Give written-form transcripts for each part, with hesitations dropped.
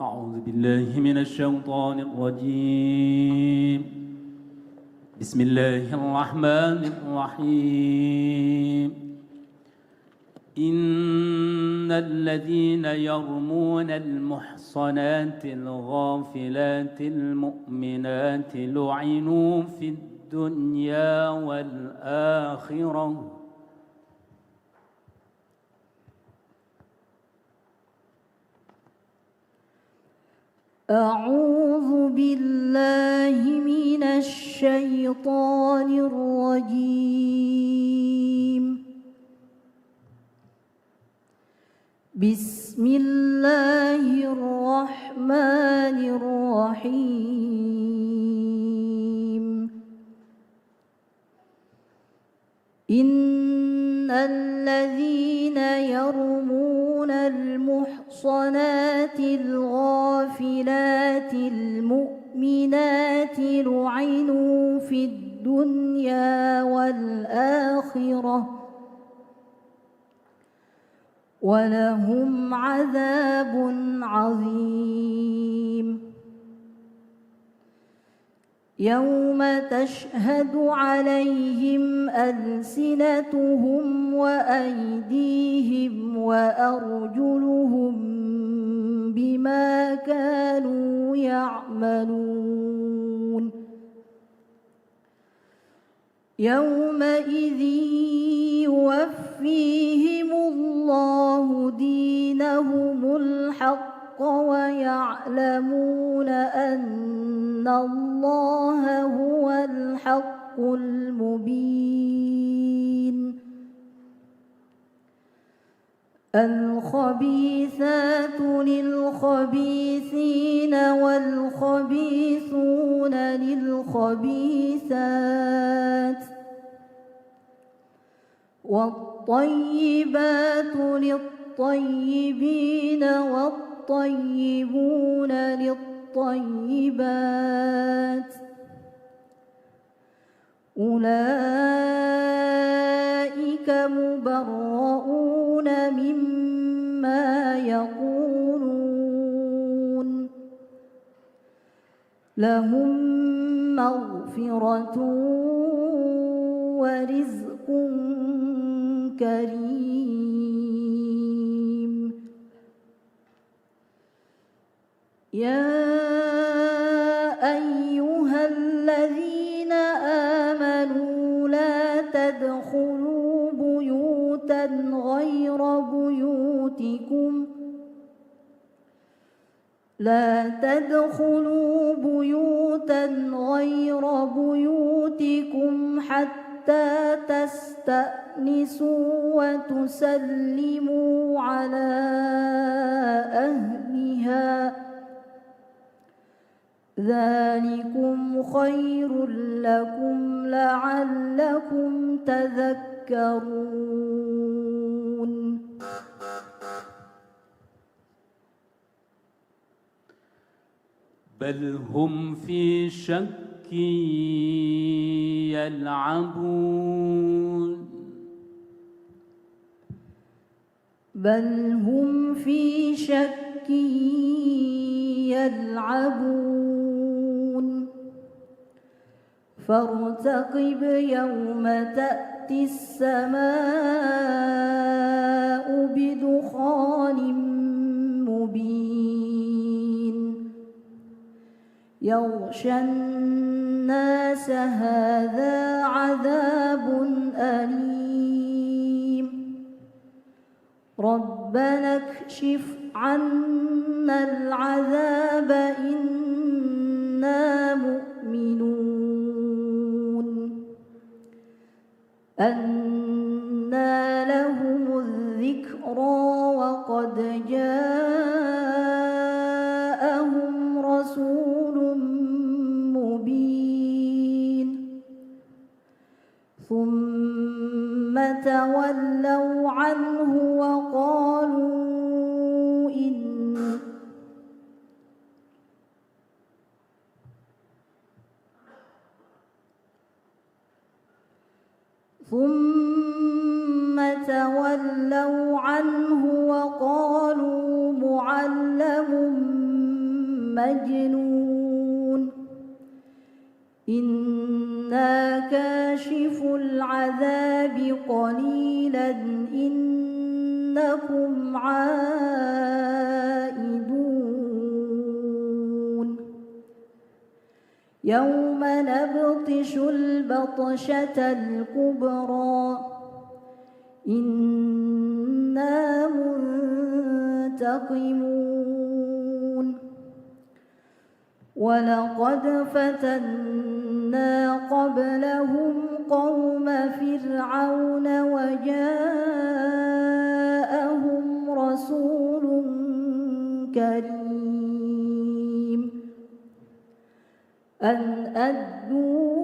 أعوذ بالله من الشيطان الرجيم. بسم الله الرحمن الرحيم. إن الذين يرمون المحصنات الغافلات المؤمنات لعنوا في الدنيا والآخرة أعوذ بالله من الشيطان الرجيم. بسم الله الرحمن الرحيم. إن الذين يرمون المحصنات الغافلات المؤمنات لعنوا في الدنيا والآخرة ولهم عذاب عظيم. يوم تشهد عليهم ألسنتهم وأيديهم وأرجلهم بما كانوا يعملون. يومئذ يوفيهم الله دينهم الحق ويعلمون أن الله هو الحق المبين. الخبيثات للخبيثين والخبيثون للخبيثات والطيبات للطيبين والطيبون للطيبات أولئك مبرؤون مما يقولون لهم مغفرة ورزق كريم. يا أيها الذين آمنوا لا تدخلوا بيوتا غير بيوتكم حتى تستأنسوا وتسلموا على أهلها ذلكم خير لكم لعلكم تذكرون. بل هم في شك يلعبون. بل هم في شك يلعبون. فارتقب يوم تأتي السماء بدخان مبين يغشى الناس هذا عذاب أليم. ربنا اكشف عنا العذاب إنا مؤمنون. أنى لهم الذكرى وقد جاءهم رسول مبين ثم تولوا عنه وقالوا ثم تولوا عنه مجنون إنا كاشف العذاب قليلا إنكم عائدون يوم نبطش البطشة الكبرى إنا منتقمون ولقد فتنا قبلهم قوم فرعون وجاءهم رسول كريم أن أدوا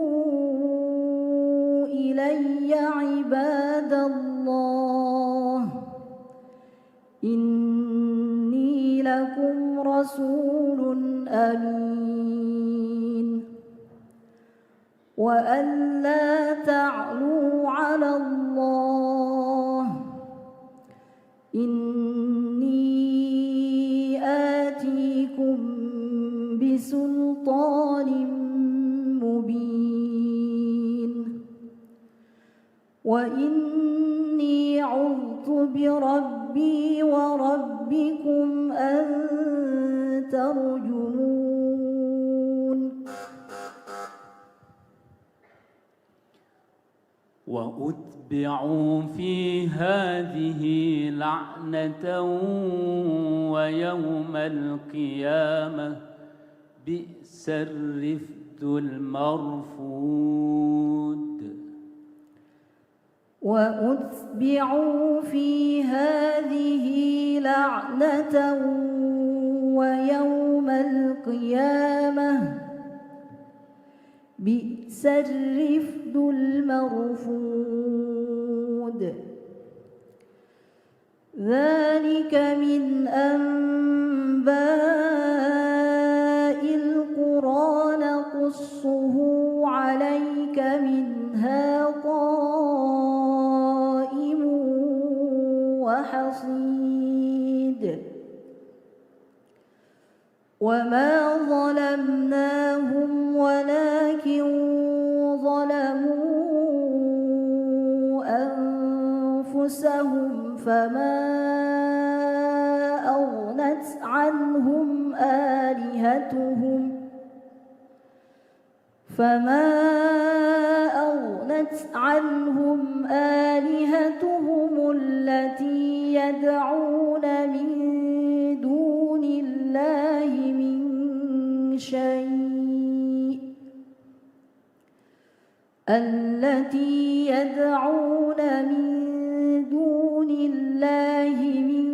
إلي عباد الله إني لكم رسول أمين وأن لا تعلوا على الله إني آتيكم بسلطان مبين وإني عذت بربي وربكم أن ترجمون وأتبعوا في هذه لعنة ويوم القيامة بئس الرفد المرفود وأتبعوا في هذه لعنة ويوم القيامة بئس الرفد المرفود ذلك من أنباء القرى نقصه عليك منها قائم وحصيد وما ظلمناهم ولكن ظلموا أنفسهم فما أغنت عنهم آلهتهم التي يدعون من دون الله من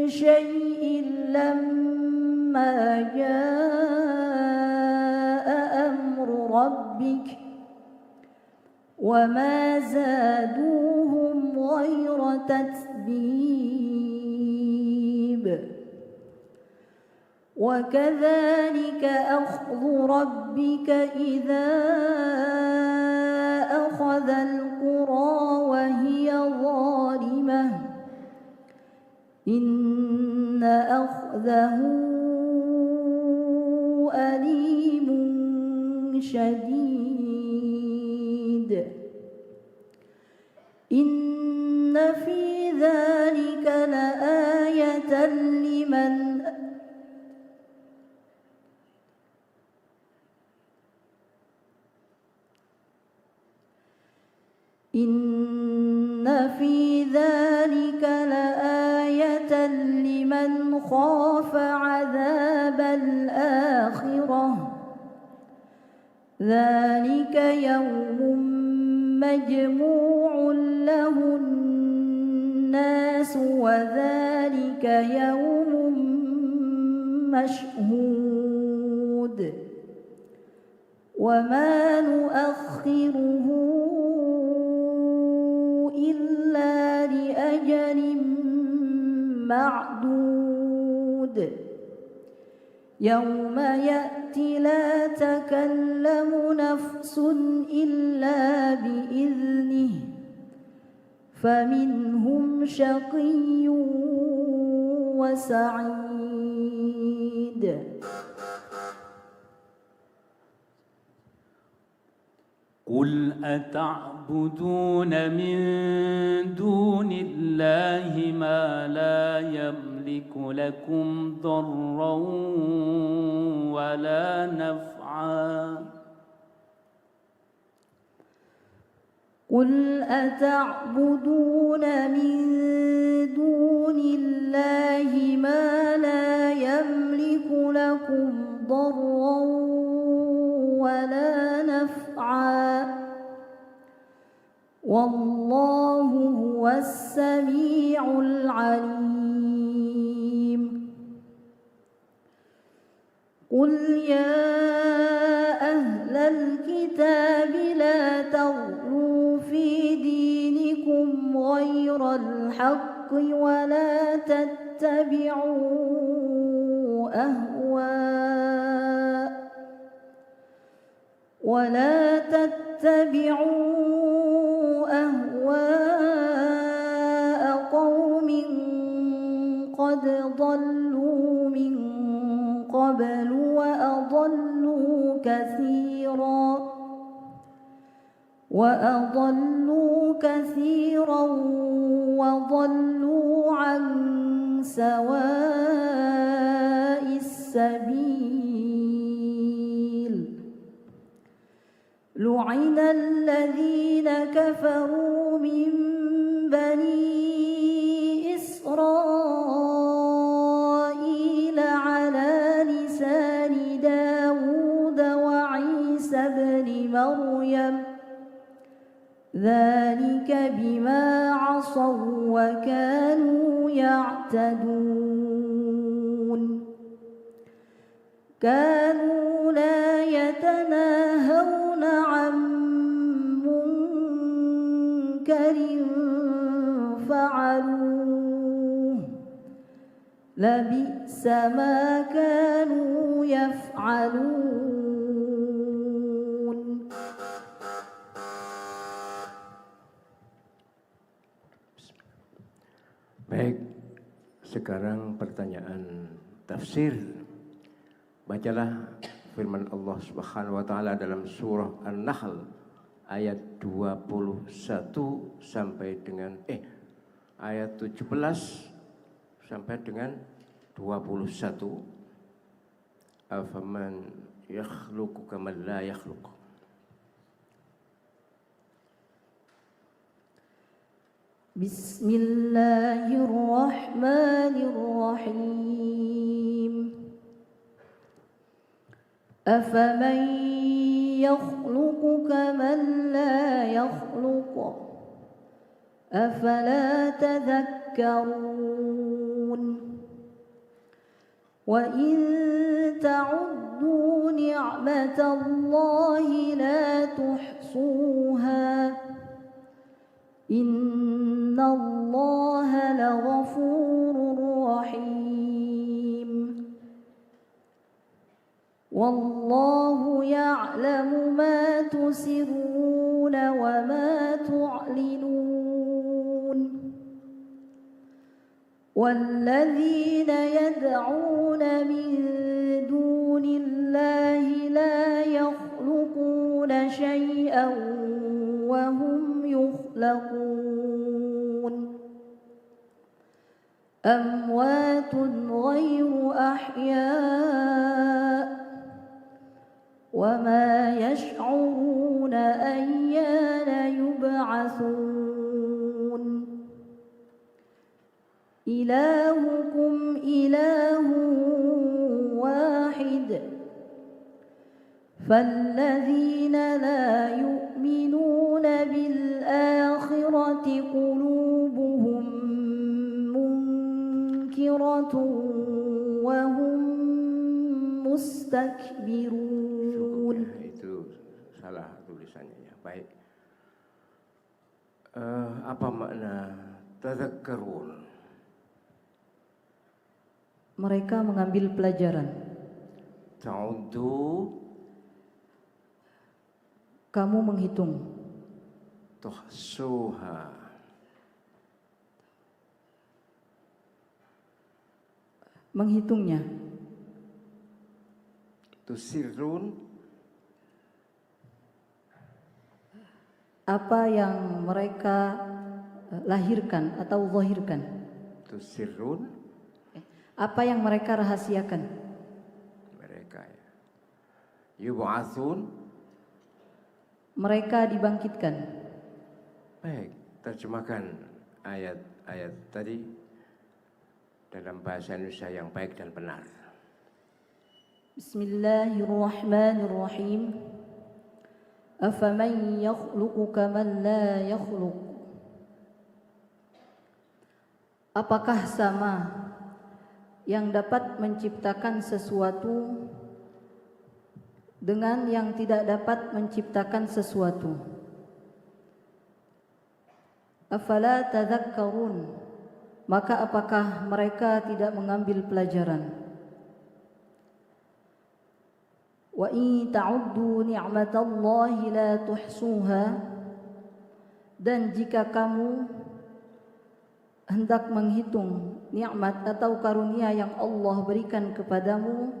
شيء لما جاء أمر ربك وما زادوهم غير تتبيب وكذلك أخذ ربك إذا أخذ القرى وهي ظالمة إن أخذه أليم شديد إن في ذلك لآية لمن خاف عذاب الآخرة ذلك يوم مجموع له الناس وذلك يوم مشهود وما نؤخره إلا لأجل معدود يوم يأتي لا تكلم نفس إلا بإذنه فمنهم شقي وسعيد قل أتعبدون من دون الله ما لا يملك لكم ضرا ولا نفعا قل أتعبدون من دون الله ما لا يملك لكم ضرا ولا نفعا والله هو السميع العليم قل يا أهل الكتاب لا تغلوا في دينكم غير الحق ولا تتبعوا أهواء قوم قد ضلوا من قبل وأضلوا كثيرا وضلوا عن سواء السبيل لعن الذين كفروا من بني إسرائيل على لسان داود وعيسى بن مريم ذلك بما عصوا وكانوا يعتدون كانوا لا يتناهون عن منكر فعلوه لبئس ما كانوا يفعلون. Baik, sekarang pertanyaan tafsir. Bacalah firman Allah Subhanahu wa taala dalam surah An-Nahl ayat 21 sampai dengan ayat 17 sampai dengan 21. Afaman yakhluqu kaman la yakhluq. Bismillahirrahmanirrahim. Afaman yakhluqu kaman la yakhluqu afala tadhakkarun. Wa in ta'uddu ni'matallahi la tuhsuha innallaha laghafurur rahim. Wallahu ya'lamu ma tusirruna wa ma tu'linun. Walladzina yad'una min dunillahi la yakhluquna shay'an wa hum yukhlaqun. Amwatun ghayru ahya' wa ma yash'uruna ayyana yub'atsun. Ilahukum ilahun wahid فالذين لا يؤمنون بالآخرة قلوبهم منكرة وهم مستكبرون. Itu salah tulisannya ya. Baik. Apa makna tadzakkarun? Mereka mengambil pelajaran. Ta'uddu, kamu menghitung. tuhsuha, menghitungnya. tusirrun, apa yang mereka lahirkan atau zahirkan, tusirrun, apa yang mereka rahasiakan, mereka ya. Yub'atsun, mereka dibangkitkan. baik, terjemahkan ayat-ayat tadi dalam bahasa Indonesia yang baik dan benar. Bismillahirrahmanirrahim. Afaman yakhluqu kaman la yakhluq. Apakah sama yang dapat menciptakan sesuatu dengan yang tidak dapat menciptakan sesuatu? Afala tadhakkarun. Maka apakah mereka tidak mengambil pelajaran? Wa in ta'uddu ni'matallahi la tuhsuha. Dan jika kamu hendak menghitung nikmat atau karunia yang Allah berikan kepadamu,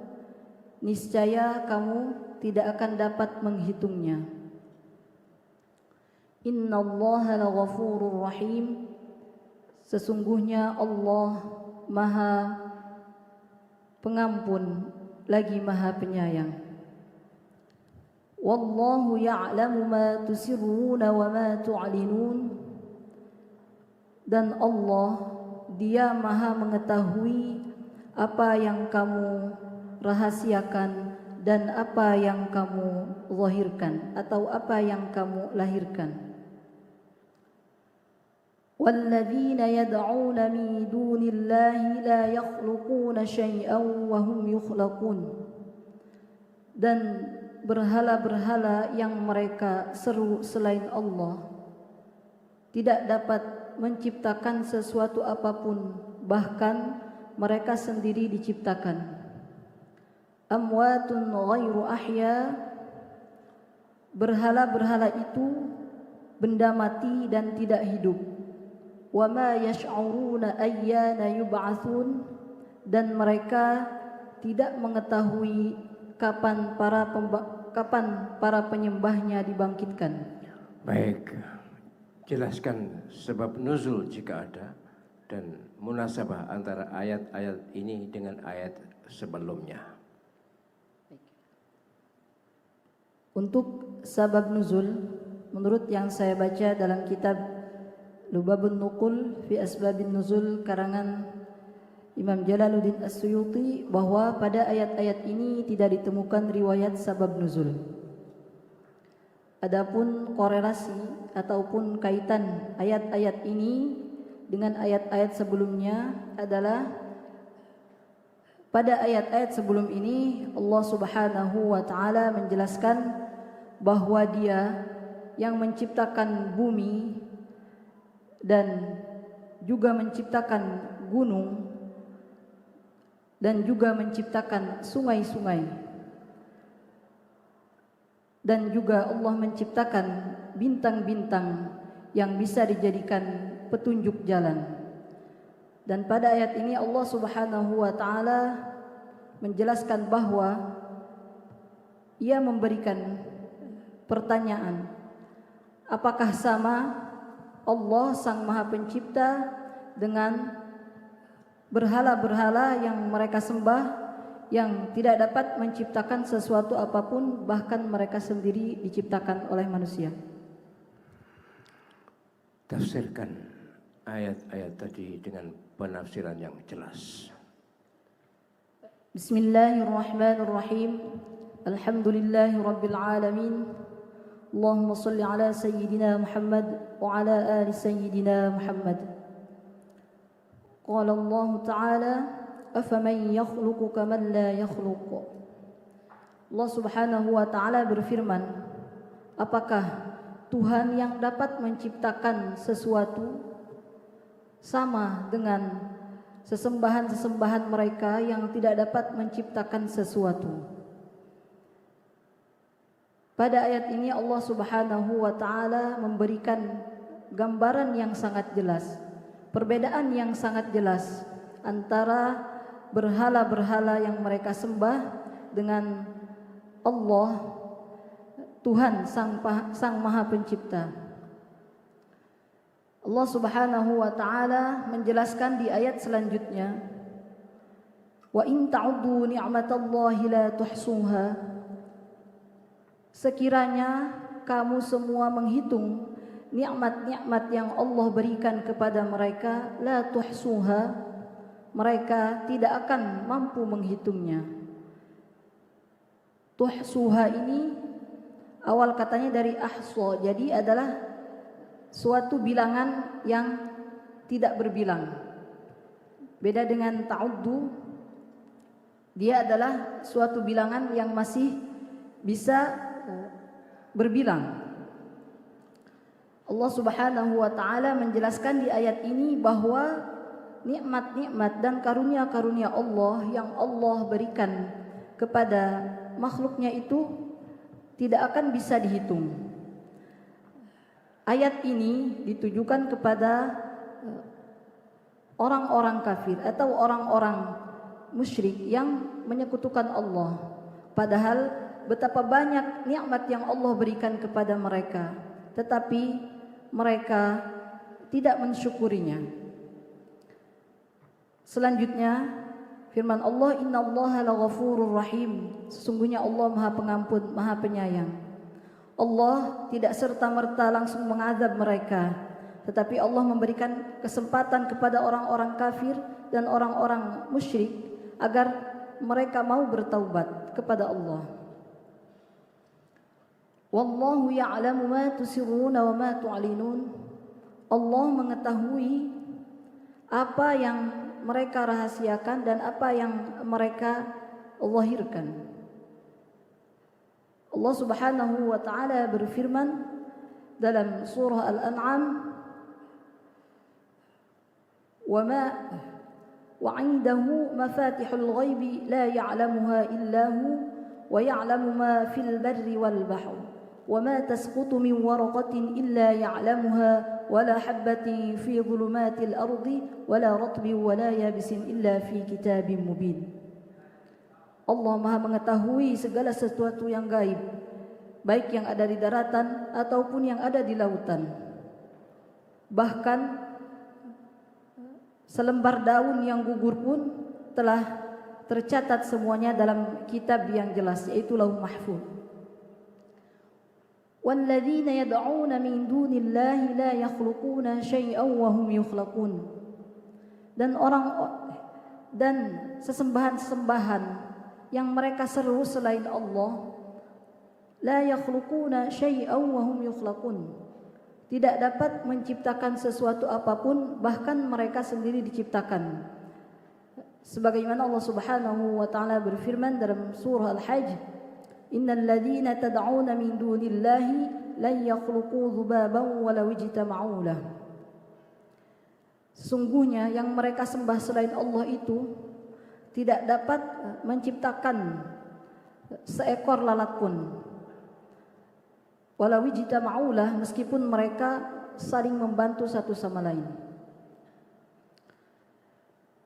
niscaya kamu tidak akan dapat menghitungnya. Innallaha laghafurur rahim. Sesungguhnya Allah Maha Pengampun lagi Maha Penyayang. Wallahu ya'lamu ma tusirruna wa ma tu'linun. Dan Allah, Dia Maha mengetahui apa yang kamu rahasiakan dan apa yang kamu zahirkan atau apa yang kamu lahirkan. وَالَّذِينَ يَدْعُونَ مِن دُونِ اللَّهِ لَا يَخْلُقُونَ شَيْئًا وَهُمْ يُخْلَقُونَ. Dan berhala-berhala yang mereka seru selain Allah tidak dapat menciptakan sesuatu apapun, bahkan mereka sendiri diciptakan. Amwatun ghairu ahya. Berhala-berhala itu benda mati dan tidak hidup. Wa ma yash'uruna ayyana yub'atsun. Dan mereka tidak mengetahui kapan para penyembahnya dibangkitkan. Baik, jelaskan sebab nuzul jika ada dan munasabah antara ayat-ayat ini dengan ayat sebelumnya. Untuk sabab nuzul, menurut yang saya baca dalam kitab Lubabun Nuqul fi Asbabin Nuzul karangan Imam Jalaluddin As-Suyuti, bahwa pada ayat-ayat ini tidak ditemukan riwayat sabab nuzul. Adapun korelasi ataupun kaitan ayat-ayat ini dengan ayat-ayat sebelumnya adalah pada ayat-ayat sebelum ini Allah Subhanahu wa taala menjelaskan bahwa Dia yang menciptakan bumi dan juga menciptakan gunung dan juga menciptakan sungai-sungai, dan juga Allah menciptakan bintang-bintang yang bisa dijadikan petunjuk jalan. Dan pada ayat ini Allah Subhanahu wa taala menjelaskan bahwa Ia memberikan pertanyaan, apakah sama Allah Sang Maha Pencipta dengan berhala-berhala yang mereka sembah, yang tidak dapat menciptakan sesuatu apapun, bahkan mereka sendiri diciptakan oleh manusia. Tafsirkan ayat-ayat tadi dengan penafsiran yang jelas. Bismillahirrahmanirrahim. Alhamdulillahi Rabbil Alamin. Allahumma salli ala Sayyidina Muhammad wa ala ali Sayyidina Muhammad. Qala Allah Ta'ala, afaman yakhluqu kaman la yakhluq. Allah Subhanahu wa taala berfirman, apakah Tuhan yang dapat menciptakan sesuatu sama dengan sesembahan-sesembahan mereka yang tidak dapat menciptakan sesuatu? Pada ayat ini Allah Subhanahu wa taala memberikan gambaran yang sangat jelas, perbedaan yang sangat jelas antara berhala-berhala yang mereka sembah dengan Allah Tuhan Sang Maha Pencipta. Allah Subhanahu wa taala menjelaskan di ayat selanjutnya, wa in ta'uddu ni'matallahi la tuhsuha. Sekiranya kamu semua menghitung nikmat-nikmat yang Allah berikan kepada mereka, la tuhsuha, mereka tidak akan mampu menghitungnya. Tuhsuha ini awal katanya dari ahsa, jadi adalah suatu bilangan yang tidak berbilang. Beda dengan ta'uddu, dia adalah suatu bilangan yang masih bisa berbilang. Allah Subhanahu wa taala menjelaskan di ayat ini bahwa nikmat-nikmat dan karunia-karunia Allah yang Allah berikan kepada makhluknya itu tidak akan bisa dihitung. Ayat ini ditujukan kepada orang-orang kafir atau orang-orang musyrik yang menyekutukan Allah. Padahal betapa banyak nikmat yang Allah berikan kepada mereka, tetapi mereka tidak mensyukurinya. Selanjutnya firman Allah, innallaha laghafurur rahim. Sesungguhnya Allah Maha Pengampun, Maha Penyayang. Allah tidak serta-merta langsung mengazab mereka, tetapi Allah memberikan kesempatan kepada orang-orang kafir dan orang-orang musyrik agar mereka mau bertaubat kepada Allah. Wallahu ya'lamu ma tusirruna wa ma tu'linun. Allah mengetahui apa yang mereka rahasiakan dan apa yang mereka zahirkan. Allah Subhanahu wa taala berfirman dalam surah Al-An'am, wa 'indahu mafatihul ghaibi la ya'lamuha illa hu wa ya'lamu ma fil barri wal bahr wa ma tasqutu min waraqatin illa ya'lamuha wa la habatin fi dhulumatil ardi wa la ratbin wa la yabisin illa fi kitabim mubin. Allah Maha mengetahui segala sesuatu yang gaib, baik yang ada di daratan ataupun yang ada di lautan. Bahkan selembar daun yang gugur pun telah tercatat semuanya dalam kitab yang jelas, yaitu Lauh Mahfuz. Walladzina yad'una min dunillahi la yakhluquna syai'an wa hum yukhlaqun. Dan sesembahan-sesembahan yang mereka seru selain Allah, la yakhluquna syai'an wa hum yukhlaqun, tidak dapat menciptakan sesuatu apapun, bahkan mereka sendiri diciptakan. Sebagaimana Allah Subhanahu wa taala berfirman dalam surah Al-Hajj, innal ladzina tad'una min dunillahi lan yakhluqu dzubaban walau ijtama'u lah. Sesungguhnya yang mereka sembah selain Allah itu tidak dapat menciptakan seekor lalat pun. Walau ijtama'u lah, meskipun mereka saling membantu satu sama lain.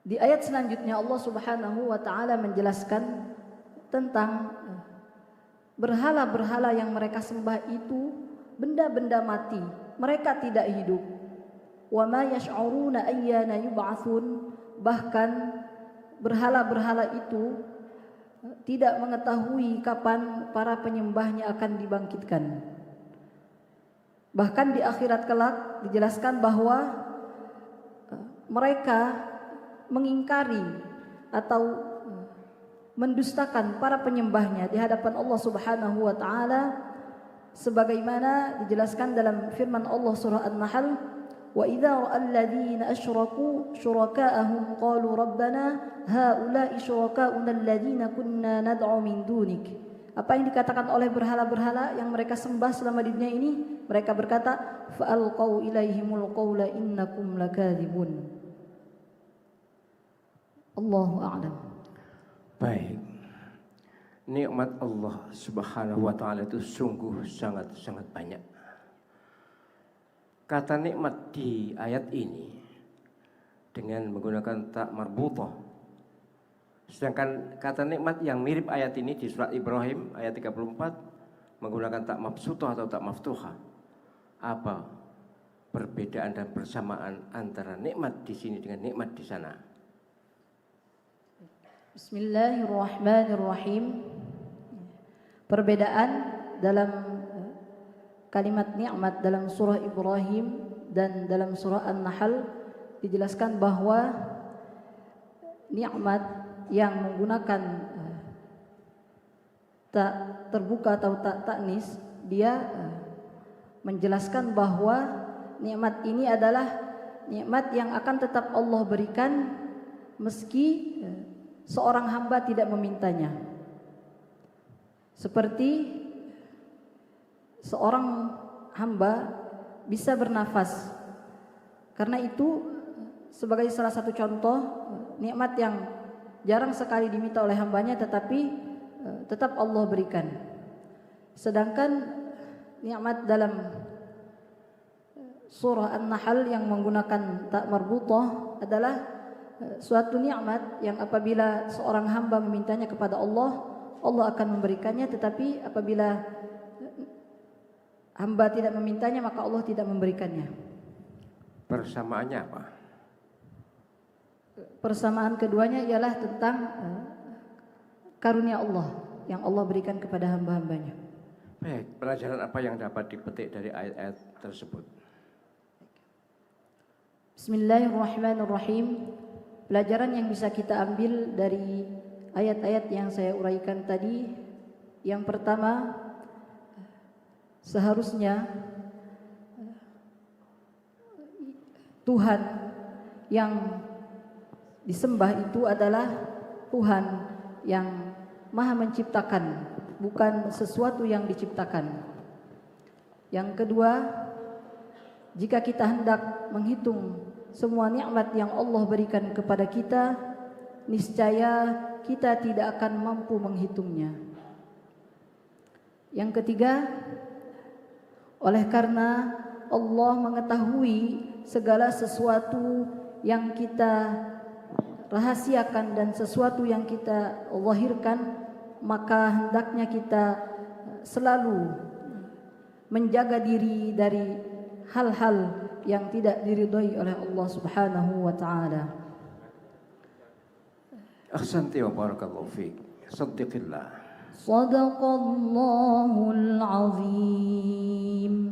Di ayat selanjutnya Allah Subhanahu wa taala menjelaskan tentang berhala-berhala yang mereka sembah itu benda-benda mati, mereka tidak hidup. Wa ma yash'uruna ayyana yub'atsun, bahkan berhala-berhala itu tidak mengetahui kapan para penyembahnya akan dibangkitkan. Bahkan di akhirat kelak dijelaskan bahwa mereka mengingkari atau mendustakan para penyembahnya di hadapan Allah Subhanahu wa taala, sebagaimana dijelaskan dalam firman Allah surah An-Nahl, wa idza ra'al ladzina asyraku syuraka'ahum qalu rabbana haula'i syuraka'una alladzina kunna nad'u min dunik. Apa yang dikatakan oleh berhala-berhala yang mereka sembah selama di dunia ini, mereka berkata fa'alqau ilaihimul qaula innakum lakadzibun. Allahu a'lam. Baik. Nikmat Allah Subhanahu wa taala itu sungguh sangat-sangat banyak. Kata nikmat di ayat ini dengan menggunakan ta marbutah Sedangkan kata nikmat yang mirip ayat ini di surat Ibrahim ayat 34 menggunakan tak mabsutah atau tak maftuhah. Apa perbedaan dan persamaan antara nikmat di sini dengan nikmat di sana? Bismillahirrahmanirrahim. Perbedaan dalam kalimat nikmat dalam surah Ibrahim dan dalam surah An-Nahl dijelaskan bahwa nikmat yang menggunakan tak terbuka atau tak taknis, dia menjelaskan bahwa nikmat ini adalah nikmat yang akan tetap Allah berikan meski seorang hamba tidak memintanya. Seperti seorang hamba bisa bernafas. Karena itu sebagai salah satu contoh nikmat yang jarang sekali diminta oleh hambanya tetapi tetap Allah berikan. Sedangkan nikmat dalam surah An-Nahl yang menggunakan tak marbutah adalah suatu nikmat yang apabila seorang hamba memintanya kepada Allah, Allah akan memberikannya, tetapi apabila hamba tidak memintanya maka Allah tidak memberikannya. Persamaannya apa? Persamaan keduanya ialah tentang karunia Allah yang Allah berikan kepada hamba-hambanya. Baik, pelajaran apa yang dapat dipetik dari ayat-ayat tersebut? Bismillahirrahmanirrahim. Pelajaran yang bisa kita ambil dari ayat-ayat yang saya uraikan tadi, yang pertama, seharusnya Tuhan yang disembah itu adalah Tuhan yang Maha menciptakan, bukan sesuatu yang diciptakan. Yang kedua, jika kita hendak menghitung semua nikmat yang Allah berikan kepada kita, niscaya kita tidak akan mampu menghitungnya. Yang ketiga, oleh karena Allah mengetahui segala sesuatu yang kita rahasiakan dan sesuatu yang kita zahirkan, maka hendaknya kita selalu menjaga diri dari hal-hal yang tidak diridhai oleh Allah Subhanahu wa taala. Ahsanti wa barakallahu fiik. Saddiqillah. Shadaqallahul azim.